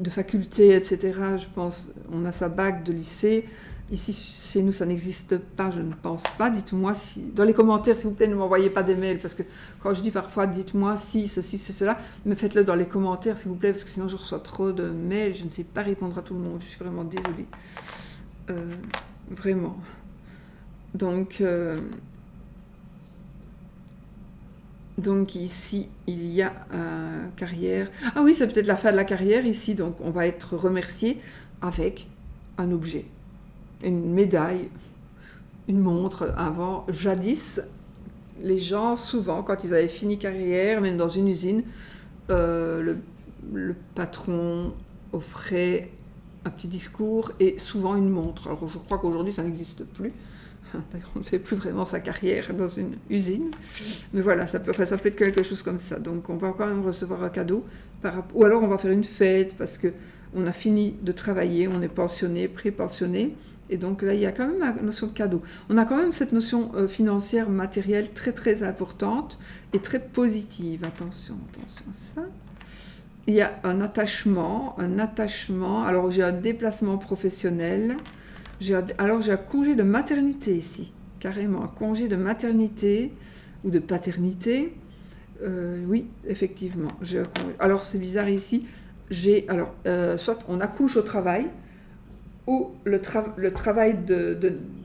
faculté, etc. Je pense, on a sa bague de lycée. Ici, chez nous, ça n'existe pas, je ne pense pas. Dites-moi si... Dans les commentaires, s'il vous plaît, ne m'envoyez pas des mails, parce que quand je dis parfois, dites-moi si, ceci, c'est cela, mais faites-le dans les commentaires, s'il vous plaît, parce que sinon, je reçois trop de mails, je ne sais pas répondre à tout le monde, je suis vraiment désolée. Vraiment. Donc ici, il y a carrière. Ah oui, c'est peut-être la fin de la carrière ici, donc on va être remercié avec un objet. Une médaille, une montre. Avant, jadis, les gens, souvent, quand ils avaient fini carrière, même dans une usine, le patron offrait un petit discours et souvent une montre. Alors je crois qu'aujourd'hui, ça n'existe plus. D'ailleurs, on ne fait plus vraiment sa carrière dans une usine. Mais voilà, ça peut être quelque chose comme ça. Donc on va quand même recevoir un cadeau. Ou alors on va faire une fête parce qu'on a fini de travailler, on est pensionné, pré-pensionné. Et donc là, il y a quand même la notion de cadeau. On a quand même cette notion financière, matérielle très très importante et très positive. Attention à ça. Il y a un attachement. Alors j'ai un déplacement professionnel. Alors j'ai un congé de maternité ici. Carrément, un congé de maternité ou de paternité. Oui, effectivement. Alors c'est bizarre ici. Soit on accouche au travail, où le travail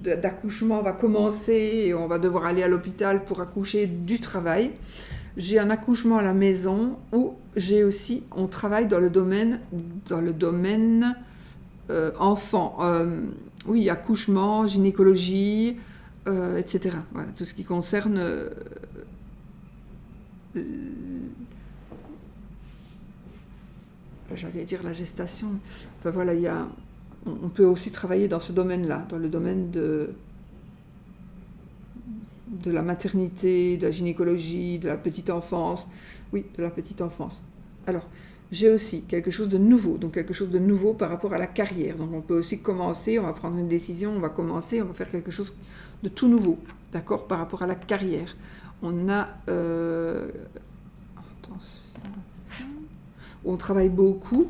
d'accouchement va commencer et on va devoir aller à l'hôpital pour accoucher du travail. J'ai un accouchement à la maison où on travaille dans le domaine enfant. Oui, accouchement, gynécologie, etc. Voilà, tout ce qui concerne j'allais dire la gestation. Enfin voilà, on peut aussi travailler dans ce domaine-là, dans le domaine de la maternité, de la gynécologie, de la petite enfance. Oui, de la petite enfance. Alors, j'ai aussi quelque chose de nouveau, donc quelque chose de nouveau par rapport à la carrière. Donc on peut aussi commencer, on va prendre une décision, on va commencer, on va faire quelque chose de tout nouveau, d'accord, par rapport à la carrière. On a... on travaille beaucoup,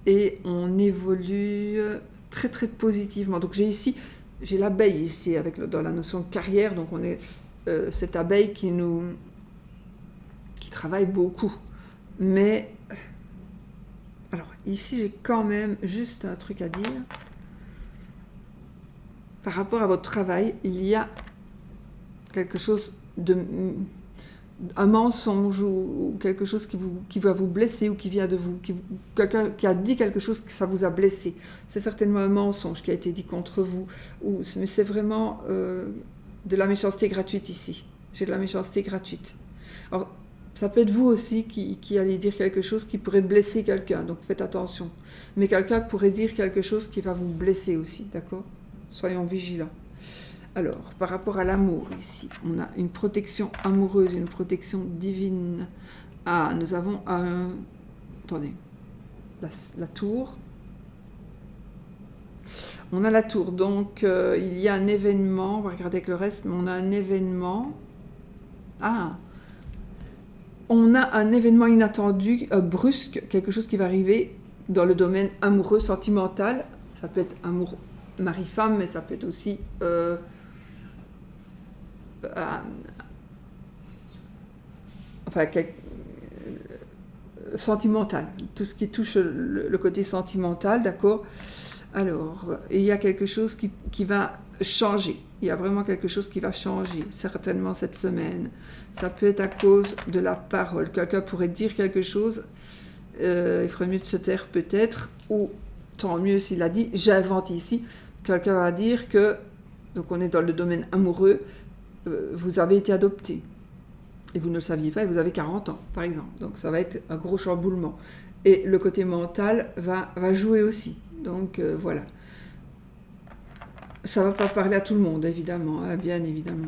et on évolue très très positivement. Donc j'ai l'abeille ici dans la notion de carrière, donc on est cette abeille qui travaille beaucoup. Mais alors ici j'ai quand même juste un truc à dire. Par rapport à votre travail, il y a quelque chose un mensonge ou quelque chose qui va vous blesser ou qui vient de vous, quelqu'un qui a dit quelque chose que ça vous a blessé. C'est certainement un mensonge qui a été dit contre vous, mais c'est vraiment de la méchanceté gratuite ici. J'ai de la méchanceté gratuite. Alors, ça peut être vous aussi qui allez dire quelque chose qui pourrait blesser quelqu'un, donc faites attention. Mais quelqu'un pourrait dire quelque chose qui va vous blesser aussi, d'accord ? Soyons vigilants. Alors, par rapport à l'amour, ici, on a une protection amoureuse, une protection divine. Ah, nous avons un... Attendez. la tour. On a la tour, donc il y a un événement, on va regarder avec le reste, mais on a un événement. Ah, on a un événement inattendu, brusque, quelque chose qui va arriver dans le domaine amoureux, sentimental. Ça peut être amour mari-femme, mais ça peut être aussi sentimental. Tout ce qui touche le côté sentimental, d'accord. Alors, il y a quelque chose qui va changer. Il y a vraiment quelque chose qui va changer, certainement cette semaine. Ça peut être à cause de la parole. Quelqu'un pourrait dire quelque chose, il ferait mieux de se taire peut-être, ou tant mieux s'il a dit, j'invente ici, quelqu'un va dire que, donc on est dans le domaine amoureux, vous avez été adopté. Et vous ne le saviez pas, et vous avez 40 ans, par exemple. Donc ça va être un gros chamboulement. Et le côté mental va jouer aussi. Donc voilà. Ça ne va pas parler à tout le monde, évidemment, hein, bien évidemment.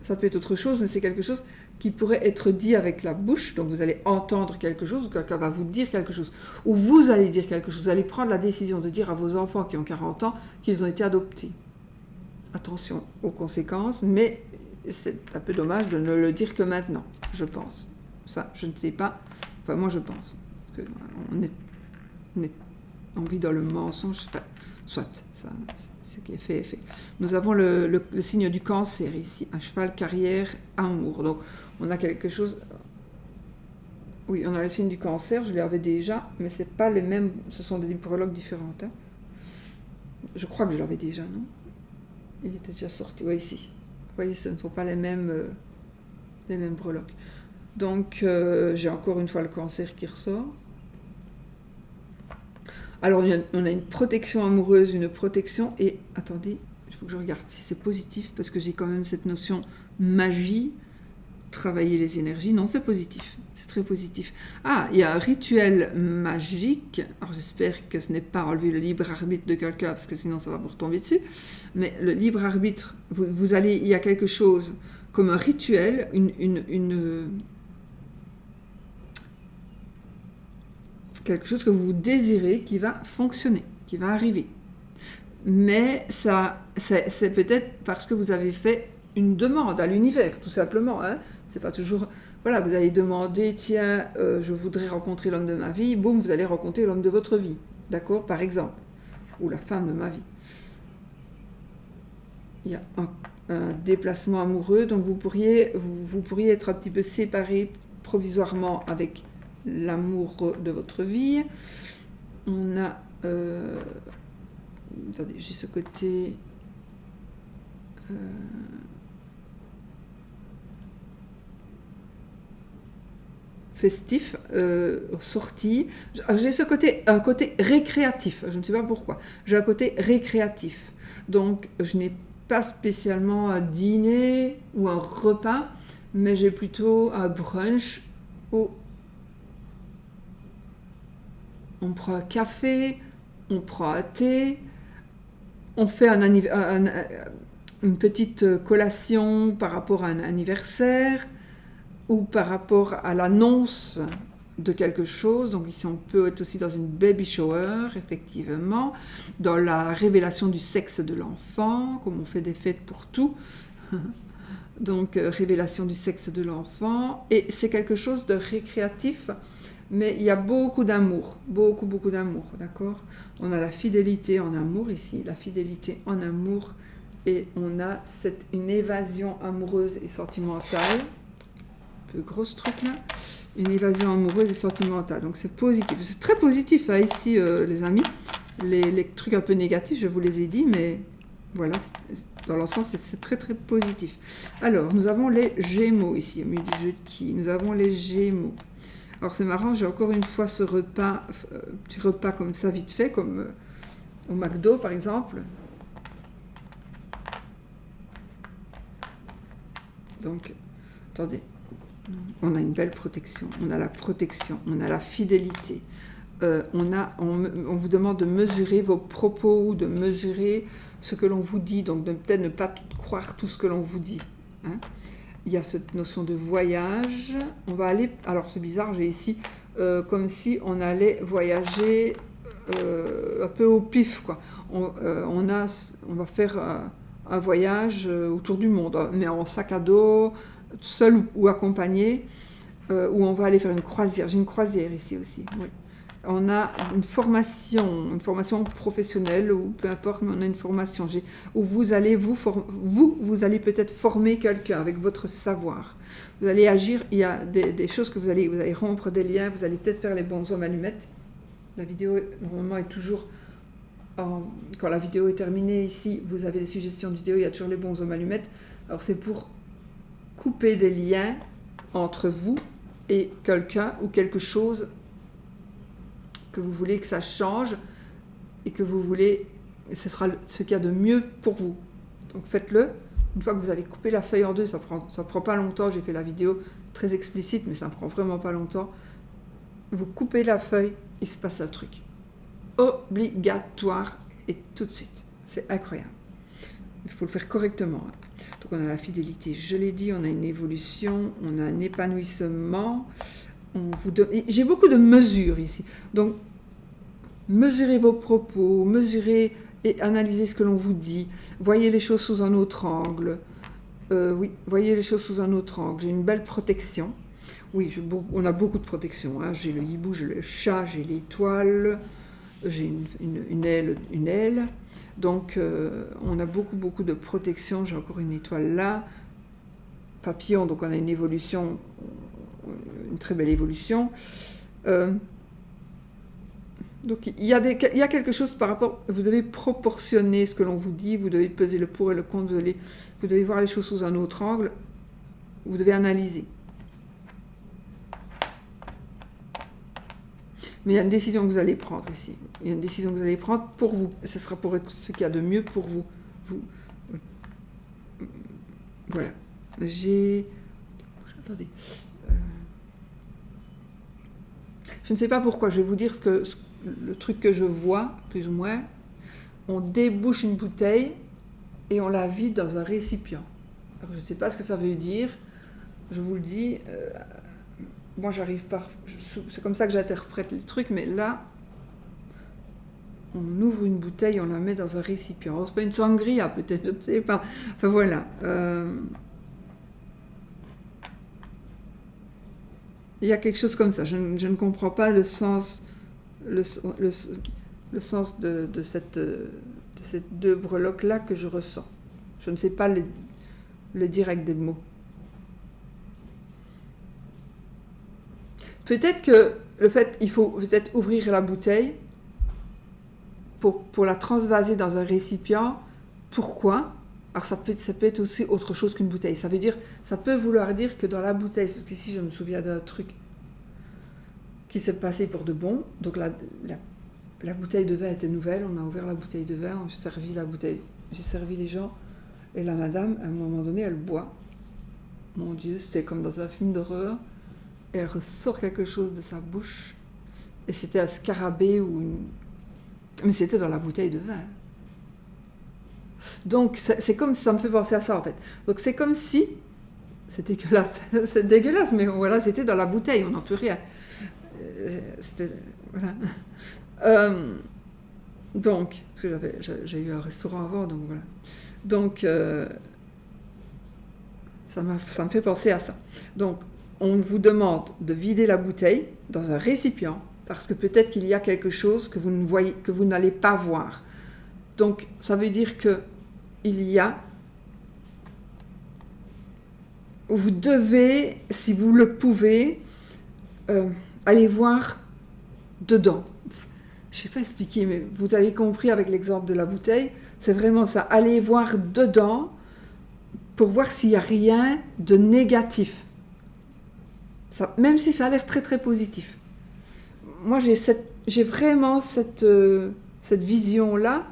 Ça peut être autre chose, mais c'est quelque chose qui pourrait être dit avec la bouche. Donc vous allez entendre quelque chose, ou quelqu'un va vous dire quelque chose. Ou vous allez dire quelque chose. Vous allez prendre la décision de dire à vos enfants qui ont 40 ans qu'ils ont été adoptés. Attention aux conséquences, mais c'est un peu dommage de ne le dire que maintenant, je pense. Ça, je ne sais pas. Enfin, moi, je pense. Parce on vit dans le mensonge, je sais pas. Soit, ça, ce qui est fait est fait. Nous avons le signe du cancer ici, un cheval, carrière, amour. Donc, on a quelque chose... Oui, on a le signe du cancer, je l'avais déjà, mais c'est pas les mêmes, ce sont des prologues différentes. Hein. Je crois que je l'avais déjà, non? Il était déjà sorti, oui, ici. Vous voyez, ce ne sont pas les mêmes breloques. Donc, j'ai encore une fois le cancer qui ressort. Alors, on a une protection amoureuse, une protection, et attendez, il faut que je regarde si c'est positif, parce que j'ai quand même cette notion magie, travailler les énergies. Non, c'est positif, c'est très positif. Ah, il y a un rituel magique, alors j'espère que ce n'est pas enlever le libre arbitre de quelqu'un, parce que sinon ça va vous retomber dessus, mais le libre arbitre, il y a quelque chose comme un rituel, quelque chose que vous désirez qui va fonctionner, qui va arriver. Mais ça, c'est peut-être parce que vous avez fait une demande à l'univers, tout simplement. Hein. C'est pas toujours... Voilà, vous allez demander, tiens, je voudrais rencontrer l'homme de ma vie, boum, vous allez rencontrer l'homme de votre vie. D'accord, par exemple. Ou la femme de ma vie. Il y a un déplacement amoureux, donc vous pourriez être un petit peu séparé provisoirement avec l'amour de votre vie. On a... attendez, j'ai ce côté... festif, sortie. J'ai un côté récréatif, je ne sais pas pourquoi. J'ai un côté récréatif. Donc, je n'ai pas spécialement un dîner ou un repas, mais j'ai plutôt un brunch où on prend un café, on prend un thé, on fait une petite collation par rapport à un anniversaire, ou par rapport à l'annonce de quelque chose. Donc ici, on peut être aussi dans une baby shower, effectivement, dans la révélation du sexe de l'enfant, comme on fait des fêtes pour tout. Donc, révélation du sexe de l'enfant. Et c'est quelque chose de récréatif, mais il y a beaucoup d'amour, beaucoup d'amour, d'accord? On a la fidélité en amour ici, la fidélité en amour, et on a une évasion amoureuse et sentimentale. Le gros truc là, une évasion amoureuse et sentimentale. Donc c'est positif, c'est très positif hein, ici les amis. Les trucs un peu négatifs, je vous les ai dit, mais voilà, dans l'ensemble c'est très positif. Alors nous avons les Gémeaux ici, au milieu du jeu de qui. Nous avons les Gémeaux. Alors c'est marrant, j'ai encore une fois ce repas, petit repas comme ça vite fait, comme au McDo par exemple. Donc, attendez. On a une belle protection, on a la protection, on a la fidélité. On vous demande de mesurer vos propos, de mesurer ce que l'on vous dit, donc de peut-être ne pas croire tout ce que l'on vous dit. Hein. Il y a cette notion de voyage. On va aller, alors c'est bizarre, j'ai ici comme si on allait voyager un peu au pif, quoi. On va faire un voyage autour du monde, mais en sac à dos, seul ou accompagné, où on va aller faire une croisière. J'ai une croisière ici aussi, oui. On a une formation professionnelle, ou peu importe, mais on a une formation où vous allez allez peut-être former quelqu'un avec votre savoir. Vous allez agir, il y a des choses que vous allez rompre des liens, vous allez peut-être faire les bons hommes allumettes. La vidéo, normalement, est toujours... quand la vidéo est terminée, ici, vous avez des suggestions de vidéos, il y a toujours les bons hommes allumettes. Alors, c'est pour couper des liens entre vous et quelqu'un ou quelque chose que vous voulez que ça change et que vous voulez, ce sera ce qu'il y a de mieux pour vous. Donc faites-le. Une fois que vous avez coupé la feuille en deux, ça prend pas longtemps, j'ai fait la vidéo très explicite, mais ça ne prend vraiment pas longtemps. Vous coupez la feuille, il se passe un truc. Obligatoire et tout de suite. C'est incroyable. Il faut le faire correctement. Donc on a la fidélité, je l'ai dit, on a une évolution, on a un épanouissement. J'ai beaucoup de mesures ici. Donc, mesurez vos propos, mesurez et analysez ce que l'on vous dit. Voyez les choses sous un autre angle. Oui, voyez les choses sous un autre angle. J'ai une belle protection. Oui, on a beaucoup de protection. Hein. J'ai le hibou, j'ai le chat, j'ai l'étoile, j'ai une aile. Donc, on a beaucoup de protection. J'ai encore une étoile là. Papillon, donc on a une évolution... une très belle évolution. Donc il y a quelque chose par rapport... Vous devez proportionner ce que l'on vous dit, vous devez peser le pour et le contre, vous devez voir les choses sous un autre angle, vous devez analyser. Mais il y a une décision que vous allez prendre ici. Il y a une décision que vous allez prendre pour vous. Et ce sera pour ce qu'il y a de mieux pour vous. Voilà. Attendez. Je ne sais pas pourquoi, je vais vous dire le truc que je vois, plus ou moins. On débouche une bouteille et on la vide dans un récipient. Alors, je ne sais pas ce que ça veut dire, je vous le dis. Moi, j'arrive pas... C'est comme ça que j'interprète les trucs, mais là, on ouvre une bouteille, on la met dans un récipient. On se fait une sangria, peut-être, je ne sais pas. Enfin, voilà. Il y a quelque chose comme ça. Je ne comprends pas le sens de ces deux breloques-là que je ressens. Je ne sais pas le direct des mots. Peut-être que il faut peut-être ouvrir la bouteille pour la transvaser dans un récipient. Pourquoi ? Alors ça peut être aussi autre chose qu'une bouteille. Ça peut vouloir dire que dans la bouteille, parce qu'ici je me souviens d'un truc qui s'est passé pour de bon. Donc la bouteille de vin était nouvelle, on a ouvert la bouteille de vin, j'ai servi les gens, et la madame, à un moment donné, elle boit. Mon Dieu, c'était comme dans un film d'horreur, et elle ressort quelque chose de sa bouche, et c'était un scarabée mais c'était dans la bouteille de vin. Donc, c'est comme ça me fait penser à ça, en fait. Donc, c'est comme si... C'est dégueulasse. C'est dégueulasse, mais voilà, c'était dans la bouteille, on n'en peut rien. C'était... Voilà. Donc, parce que j'ai eu un restaurant avant, donc voilà. Donc, ça me fait penser à ça. Donc, on vous demande de vider la bouteille dans un récipient, parce que peut-être qu'il y a quelque chose que vous n'allez pas voir. Donc, ça veut dire que vous devez, si vous le pouvez, aller voir dedans. Je ne sais pas expliquer, mais vous avez compris avec l'exemple de la bouteille, c'est vraiment ça. Allez voir dedans pour voir s'il n'y a rien de négatif. Ça, même si ça a l'air très très positif. Moi, j'ai vraiment cette vision-là.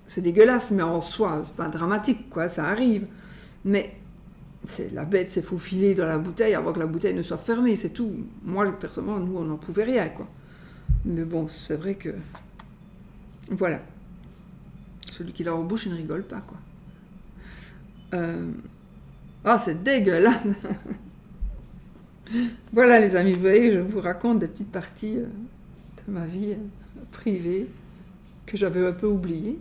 C'est dégueulasse, mais en soi, c'est pas dramatique, quoi, ça arrive. Mais la bête s'est faufilée dans la bouteille avant que la bouteille ne soit fermée, c'est tout. Moi, personnellement, nous, on n'en pouvait rien, quoi. Mais bon, c'est vrai que... Voilà. Celui qui l'a en bouche, il ne rigole pas, quoi. Ah, c'est dégueulasse. Voilà les amis, vous voyez, je vous raconte des petites parties de ma vie privée que j'avais un peu oubliées.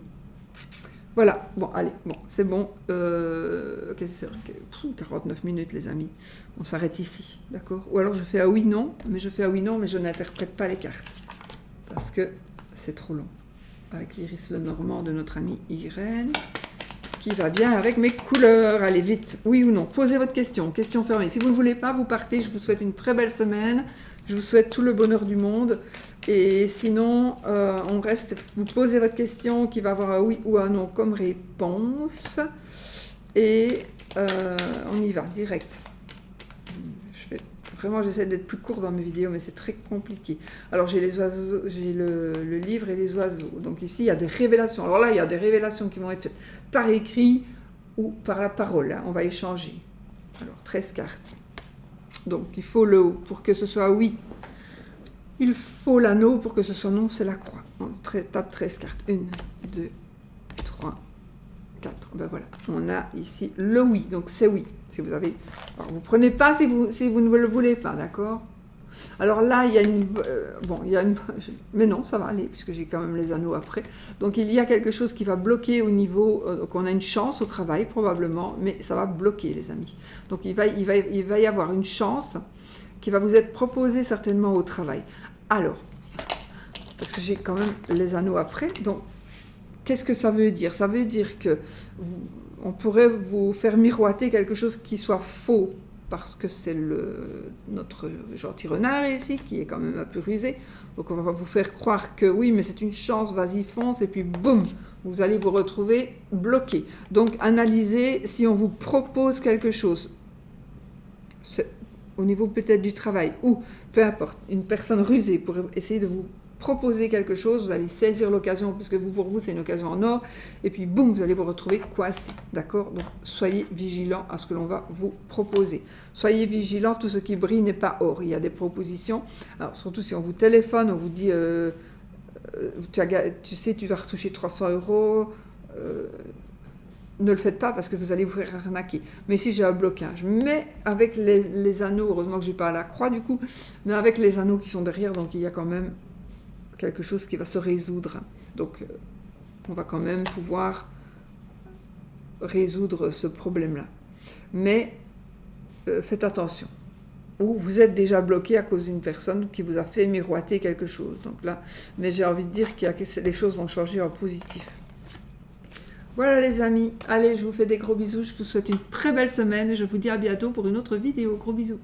Voilà, bon, allez, bon, c'est bon. Ok, c'est vrai que 49 minutes, les amis. On s'arrête ici, d'accord? Ou alors je fais ah oui, non, mais je n'interprète pas les cartes. Parce que c'est trop long. Avec l'iris le normand de notre amie Irène, qui va bien avec mes couleurs. Allez, vite, oui ou non? Posez votre question, question fermée. Si vous ne voulez pas, vous partez. Je vous souhaite une très belle semaine. Je vous souhaite tout le bonheur du monde. Et sinon, on reste, vous posez votre question qui va avoir un oui ou un non comme réponse. Et on y va, direct. Vraiment, j'essaie d'être plus court dans mes vidéos, mais c'est très compliqué. Alors, j'ai les oiseaux, j'ai le livre et les oiseaux. Donc ici, il y a des révélations. Alors là, il y a des révélations qui vont être par écrit ou par la parole. Hein. On va échanger. Alors, 13 cartes. Donc, il faut le haut pour que ce soit oui. Il faut l'anneau pour que ce soit non, c'est la croix. On tape 13 cartes. 1, 2, 3, 4. Ben voilà. On a ici le oui. Donc, c'est oui. Si vous avez... Alors, vous prenez pas si vous ne le voulez pas, d'accord? Alors là, il y a une... bon, il y a une... Mais non, ça va aller, puisque j'ai quand même les anneaux après. Donc, il y a quelque chose qui va bloquer au niveau... donc, on a une chance au travail, probablement, mais ça va bloquer, les amis. Donc, il va y avoir une chance qui va vous être proposée certainement au travail. Alors, parce que j'ai quand même les anneaux après, donc, qu'est-ce que ça veut dire? Ça veut dire que... on pourrait vous faire miroiter quelque chose qui soit faux, parce que c'est notre gentil renard ici, qui est quand même un peu rusé. Donc on va vous faire croire que oui, mais c'est une chance, vas-y, fonce, et puis boum, vous allez vous retrouver bloqué. Donc analysez si on vous propose quelque chose, au niveau peut-être du travail, ou peu importe, une personne rusée pour essayer de vous proposer quelque chose, vous allez saisir l'occasion, parce que pour vous, c'est une occasion en or, et puis boum, vous allez vous retrouver coincé, d'accord? Donc, soyez vigilants à ce que l'on va vous proposer. Soyez vigilants, tout ce qui brille n'est pas or. Il y a des propositions, alors surtout si on vous téléphone, on vous dit, tu sais, tu vas retoucher 300 €, ne le faites pas parce que vous allez vous faire arnaquer. Mais si j'ai un blocage, mais avec les anneaux, heureusement que je n'ai pas à la croix du coup, mais avec les anneaux qui sont derrière, donc il y a quand même quelque chose qui va se résoudre. Donc, on va quand même pouvoir résoudre ce problème-là. Mais, faites attention. Ou vous êtes déjà bloqué à cause d'une personne qui vous a fait miroiter quelque chose. Donc là, mais j'ai envie de dire que les choses vont changer en positif. Voilà les amis. Allez, je vous fais des gros bisous. Je vous souhaite une très belle semaine et je vous dis à bientôt pour une autre vidéo. Gros bisous.